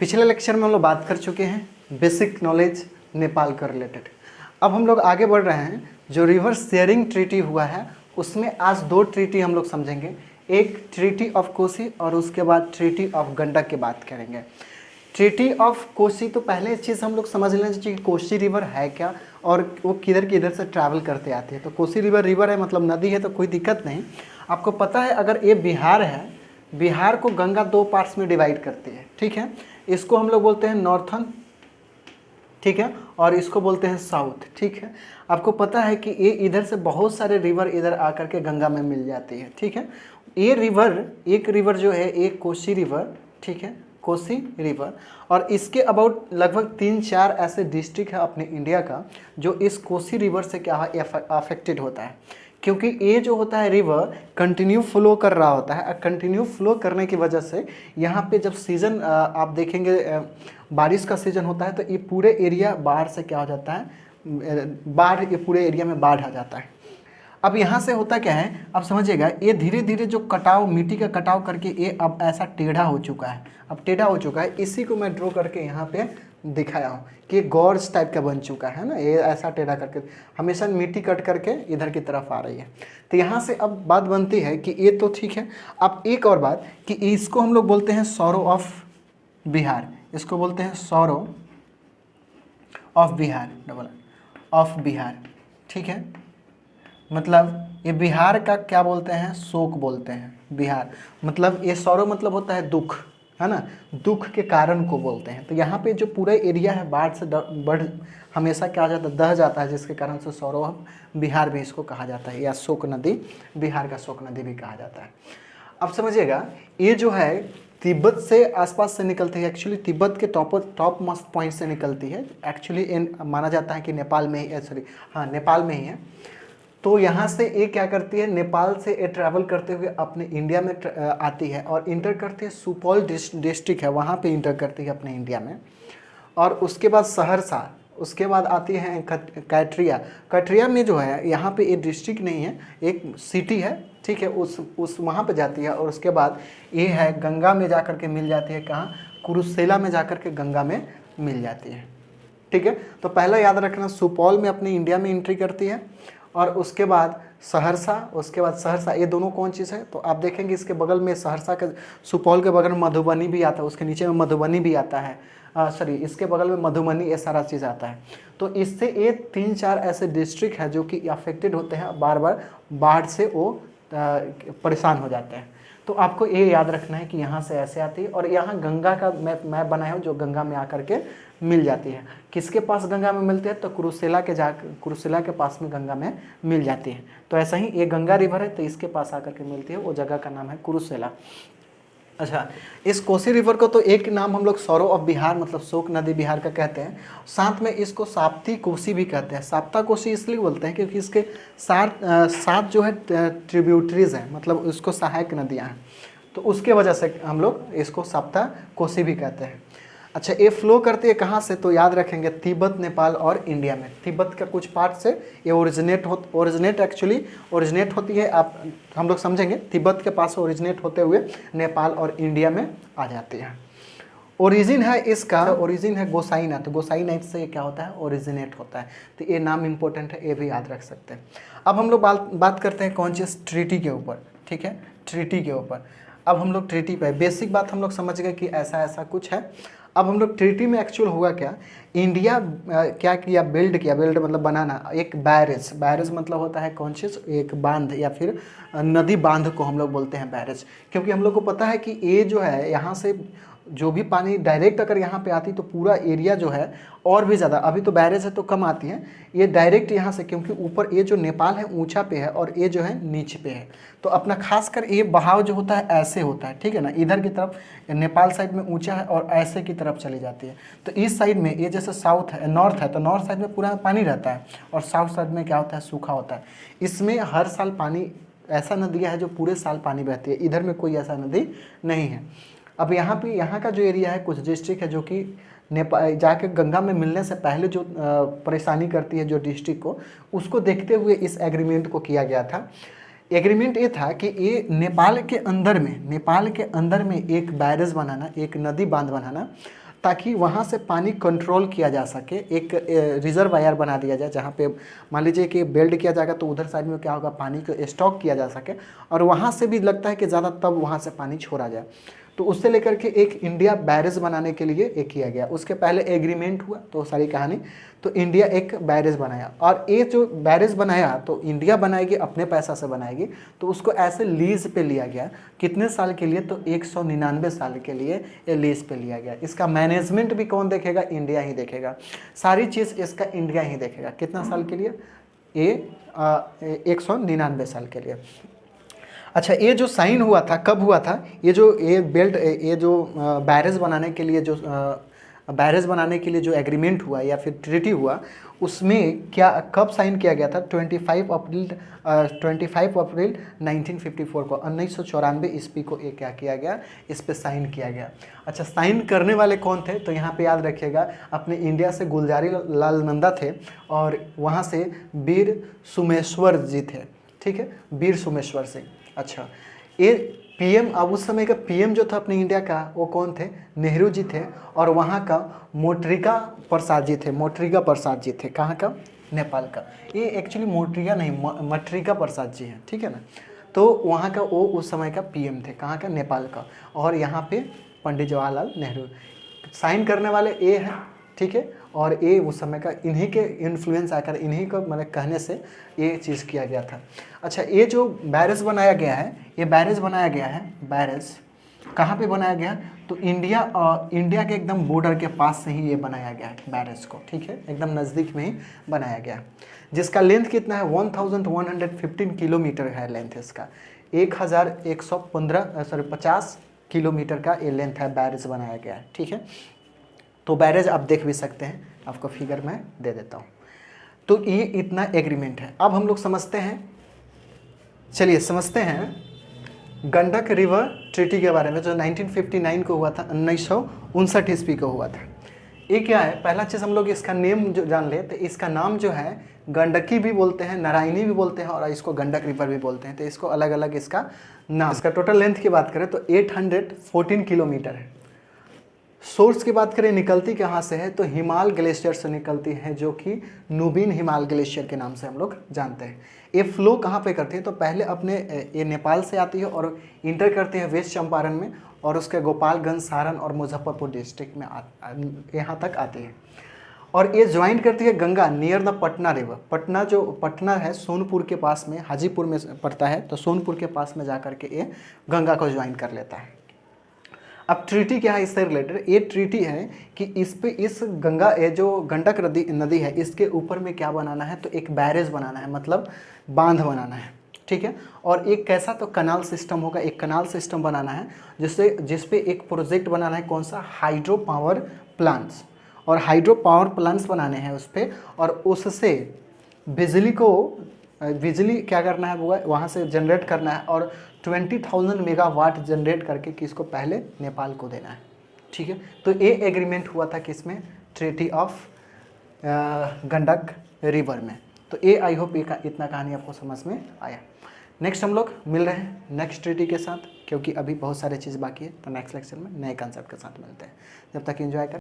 पिछले लेक्चर में हम लोग बात कर चुके हैं बेसिक नॉलेज नेपाल का रिलेटेड। अब हम लोग आगे बढ़ रहे हैं। जो रिवर शेयरिंग ट्रीटी हुआ है उसमें आज दो ट्रीटी हम लोग समझेंगे, एक ट्रीटी ऑफ कोसी और उसके बाद ट्रीटी ऑफ गंडक की बात करेंगे। ट्रीटी ऑफ कोसी तो पहले चीज़ हम लोग समझ लेना चाहिए कि कोसी रिवर है क्या और वो किधर से ट्रैवल करते आती है। तो कोसी रिवर है मतलब नदी है, तो कोई दिक्कत नहीं। आपको पता है अगर ये बिहार है, बिहार को गंगा दो पार्ट्स में डिवाइड करती है, ठीक है। इसको हम लोग बोलते हैं नॉर्थन, ठीक है, और इसको बोलते हैं साउथ, ठीक है। आपको पता है कि ये इधर से बहुत सारे रिवर इधर आकर के गंगा में मिल जाती है, ठीक है। ये रिवर, एक रिवर जो है एक कोसी रिवर, ठीक है, कोसी रिवर, और इसके अबाउट लगभग 3-4 ऐसे डिस्ट्रिक्ट है अपने इंडिया का जो इस कोसी रिवर से क्या है अफेक्टेड होता है, क्योंकि ये जो होता है रिवर कंटिन्यू फ्लो कर रहा होता है। कंटिन्यू फ्लो करने की वजह से यहाँ पे जब सीज़न आप देखेंगे बारिश का सीज़न होता है तो ये पूरे एरिया बाढ़ से क्या हो जाता है, बाढ़, ये पूरे एरिया में बाढ़ आ जाता है। अब यहाँ से होता क्या है, अब समझिएगा, ये धीरे धीरे जो कटाव, मिट्टी का कटाव करके ये अब ऐसा टेढ़ा हो चुका है, अब टेढ़ा हो चुका है। इसी को मैं ड्रॉ करके यहाँ पे दिखाया हूँ कि गॉर्ज टाइप का बन चुका है ना, ये ऐसा टेढ़ा करके हमेशा मिट्टी कट करके इधर की तरफ आ रही है। तो यहाँ से अब बात बनती है कि ये तो ठीक है। अब एक और बात कि इसको हम लोग बोलते हैं सौरो ऑफ बिहार, इसको बोलते हैं sorrow of Bihar, double of Bihar, ठीक है। मतलब ये बिहार का क्या बोलते हैं, शोक बोलते हैं। बिहार मतलब ये सौरो मतलब होता है दुख, है ना, दुख के कारण को बोलते हैं। तो यहाँ पे जो पूरा एरिया है बाढ़ से बढ़ हमेशा क्या हो जाता है, दह जाता है, जिसके कारण से सौरो ऑफ बिहार भी इसको कहा जाता है, या शोक नदी, बिहार का शोक नदी भी कहा जाता है। अब समझिएगा, ये जो है तिब्बत से आसपास से निकलती है, एक्चुअली तिब्बत के टॉप मोस्ट पॉइंट से निकलती है। एक्चुअली माना जाता है कि नेपाल में ही, सॉरी हाँ नेपाल में ही है। तो यहाँ से ये क्या करती है, नेपाल से ये ट्रैवल करते हुए अपने इंडिया में आती है और इंटर करती है, सुपौल डिस्ट्रिक्ट है वहाँ पे इंटर करती है अपने इंडिया में। और उसके बाद सहरसा, उसके बाद आती है कैटरिया। कैटरिया में जो है यहाँ पे ये डिस्ट्रिक्ट नहीं है, एक सिटी है, ठीक है, उस वहाँ पे जाती है। और उसके बाद ये है गंगा में जाकर के मिल जाती है, कहाँ, कुरुसेला में जाकर के गंगा में मिल जाती है, ठीक है। तो पहला याद रखना, सुपौल में अपने इंडिया में एंट्री करती है और उसके बाद सहरसा, उसके बाद सहरसा, ये दोनों कौन चीज़ है, तो आप देखेंगे इसके बगल में सहरसा के, सुपौल के बगल में मधुबनी भी आता है, उसके नीचे में मधुबनी भी आता है, सॉरी इसके बगल में मधुबनी, ये सारा चीज़ आता है। तो इससे ये 3-4 ऐसे डिस्ट्रिक्ट है जो कि अफेक्टेड होते हैं, बार बार बाढ़ से वो परेशान हो जाते हैं। तो आपको ये याद रखना है कि यहाँ से ऐसे आती है और यहाँ गंगा का मैप बनाया हो जो गंगा में आकर के मिल जाती है। किसके पास गंगा में मिलती है, तो कुरुसेला के पास में गंगा में मिल जाती है। तो ऐसा ही ये गंगा रिवर है, तो इसके पास आकर के मिलती है, वो जगह का नाम है कुरुसेला। अच्छा, इस कोसी रिवर को तो एक नाम हम लोग सौरो ऑफ बिहार मतलब शोक नदी बिहार का कहते हैं, साथ में इसको साप्ती कोसी भी कहते हैं। साप्ता कोसी इसलिए बोलते हैं क्योंकि इसके सात जो है ट्रिब्यूटरीज हैं, मतलब इसको सहायक नदियां हैं, तो उसके वजह से हम लोग इसको साप्ता कोसी भी कहते हैं। अच्छा, ये फ्लो करती है कहाँ से, तो याद रखेंगे तिब्बत, नेपाल और इंडिया में। तिब्बत का कुछ पार्ट से ये ओरिजिनेट होती है, आप हम लोग समझेंगे, तिब्बत के पास ओरिजिनेट होते हुए नेपाल और इंडिया में आ जाती है। ओरिजिन है इसका, ओरिजिन है गोसाईनाथ, तो गोसाईनाथ से ये क्या होता है, ओरिजिनेट होता है। तो ये नाम इंपॉर्टेंट है, ये भी याद रख सकते हैं। अब हम लोग बात करते हैं कौन चीज़, ट्रीटी के ऊपर, ठीक है, ट्रीटी के ऊपर। अब हम लोग ट्रीटी पे बेसिक बात हम लोग समझ गए कि ऐसा ऐसा कुछ है। अब हम लोग ट्रीटी में एक्चुअल हुआ क्या, इंडिया क्या किया, बिल्ड मतलब बनाना एक बैरेज मतलब होता है कौन चीज़, एक बांध या फिर नदी बांध को हम लोग बोलते हैं बैरेज। क्योंकि हम लोग को पता है कि ये जो है यहाँ से जो भी पानी डायरेक्ट अगर यहाँ पे आती तो पूरा एरिया जो है और भी ज़्यादा, अभी तो बैरेज है तो कम आती है, ये डायरेक्ट यहाँ से, क्योंकि ऊपर ये जो नेपाल है ऊंचा पे है और ये जो है नीचे पे है, तो अपना खासकर ये बहाव जो होता है ऐसे होता है, ठीक है ना, इधर की तरफ नेपाल साइड में ऊंचा है और ऐसे की तरफ चली जाती है। तो इस साइड में ये जैसे साउथ है, नॉर्थ है, तो नॉर्थ साइड में पूरा पानी रहता है और साउथ साइड में क्या होता है, सूखा होता है। इसमें हर साल पानी, ऐसा नदियाँ है जो पूरे साल पानी बहती है, इधर में कोई ऐसा नदी नहीं है। अब यहाँ का जो एरिया है, कुछ डिस्ट्रिक्ट है जो कि नेपाल जाके गंगा में मिलने से पहले जो परेशानी करती है जो डिस्ट्रिक्ट को, उसको देखते हुए इस एग्रीमेंट को किया गया था। एग्रीमेंट ये था कि ये नेपाल के अंदर में एक बैरेज बनाना, एक नदी बांध बनाना, ताकि वहाँ से पानी कंट्रोल किया जा सके, एक रिजर्वायर बना दिया जाए जहाँ पे मान लीजिए कि बिल्ड किया जाएगा तो उधर साइड में क्या होगा, पानी को स्टॉक किया जा सके, और वहाँ से भी लगता है कि ज़्यादा तब वहाँ से पानी छोड़ा जाए। तो उससे लेकर के एक इंडिया बैरेज बनाने के लिए एक किया गया। उसके पहले एग्रीमेंट हुआ, तो सारी कहानी, तो इंडिया एक बैरेज बनाया, और ये जो बैरेज बनाया तो इंडिया बनाएगी, अपने पैसा से बनाएगी, तो उसको ऐसे लीज पे लिया गया। कितने साल के लिए, तो 199 साल के लिए ये लीज पे लिया गया। इसका मैनेजमेंट भी कौन देखेगा, इंडिया ही देखेगा, सारी चीज़ इसका इंडिया ही देखेगा। कितना साल के लिए, ये 199 साल के लिए। अच्छा, ये जो साइन हुआ था कब हुआ था, ये जो बैरेज बनाने के लिए जो एग्रीमेंट हुआ या फिर ट्रीटी हुआ, उसमें क्या कब साइन किया गया था, 25 अप्रैल 1954 को, 1994 ईस्वी को ये क्या किया गया, इस पे साइन किया गया। अच्छा, साइन करने वाले कौन थे, तो यहाँ पे याद रखिएगा, अपने इंडिया से गुलजारी लाल नंदा थे, और वहाँ से वीर सुमेश्वर जी थे, ठीक है, वीर सुमेश्वर सिंह। अच्छा, ये पीएम, अब उस समय का पीएम जो था अपने इंडिया का, वो कौन थे, नेहरू जी थे, और वहाँ का मोट्रिका प्रसाद जी थे, मोट्रिका प्रसाद जी थे, कहाँ का, नेपाल का। ये एक्चुअली मोट्रिका नहीं, मट्रिका प्रसाद जी हैं, ठीक है ना। तो वहाँ का वो उस समय का पीएम थे, कहाँ का, नेपाल का, और यहाँ पे पंडित जवाहरलाल नेहरू। साइन करने वाले ये हैं, ठीक है, और ये उस समय का, इन्हीं के इन्फ्लुएंस आकर, इन्हीं को मतलब कहने से ये चीज़ किया गया था। अच्छा, ये जो बैरेज बनाया गया है, ये बैरेज बनाया गया है, बैरेज कहाँ पे बनाया गया, तो इंडिया के एकदम बॉर्डर के पास से ही ये बनाया गया है बैरेज को, ठीक है, एकदम नज़दीक में ही बनाया गया, जिसका लेंथ कितना है, 1115 किलोमीटर है लेंथ इसका, 50 किलोमीटर का ये लेंथ है, बैरेज बनाया गया है, ठीक है। तो बैरेज आप देख भी सकते हैं, आपको फिगर मैं दे देता हूँ। तो ये इतना एग्रीमेंट है। अब हम लोग समझते हैं, चलिए समझते हैं गंडक रिवर ट्रीटी के बारे में, जो 1959 को हुआ था, 1959 ईस्वी को हुआ था। ये क्या है, पहला चीज़ हम लोग इसका नेम जो जान ले, तो इसका नाम जो है गंडकी भी बोलते हैं, नारायणी भी बोलते हैं, और इसको गंडक रिवर भी बोलते हैं। तो इसको अलग अलग इसका नाम। इसका टोटल लेंथ की बात करें तो 814 किलोमीटर है। सोर्स की बात करें, निकलती कहाँ से है, तो हिमाल ग्लेशियर से निकलती है, जो कि नुबिन हिमाल ग्लेशियर के नाम से हम लोग जानते हैं। ये फ्लो कहाँ पे करती है, तो पहले अपने ये नेपाल से आती है और इंटर करती है वेस्ट चंपारण में, और उसके गोपालगंज, सारण और मुजफ्फरपुर डिस्ट्रिक्ट में यहाँ तक आती है। और ये ज्वाइन करती है Ganga near the Patna river. Patna है सोनपुर के पास में, हाजीपुर में पड़ता है, तो सोनपुर के पास में जा करके ये गंगा को ज्वाइन कर लेता है। अब ट्रीटी क्या है इससे रिलेटेड, ये ट्रीटी है कि इस गंगा, ये जो गंडक नदी है, इसके ऊपर में क्या बनाना है, तो एक बैरेज बनाना है, मतलब बांध बनाना है, ठीक है। और एक कैसा, तो कनाल सिस्टम होगा, एक कनाल सिस्टम बनाना है, जिसपे एक प्रोजेक्ट बनाना है, कौन सा, हाइड्रो पावर प्लांट्स, और हाइड्रो पावर प्लांट्स बनाने हैं उस पर, और उससे बिजली क्या करना है, वो वहाँ से जनरेट करना है, और 20,000 मेगावाट जनरेट करके किसको, पहले नेपाल को देना है, ठीक है। तो ये एग्रीमेंट हुआ था किसमें, ट्रीटी ऑफ गंडक रिवर में। तो ये आई होप इतना कहानी आपको समझ में आया। नेक्स्ट हम लोग मिल रहे हैं नेक्स्ट ट्रीटी के साथ, क्योंकि अभी बहुत सारे चीज़ बाकी है, तो नेक्स्ट लेक्चर में नए कंसेप्ट के साथ मिलते हैं। जब तक एंजॉय करें।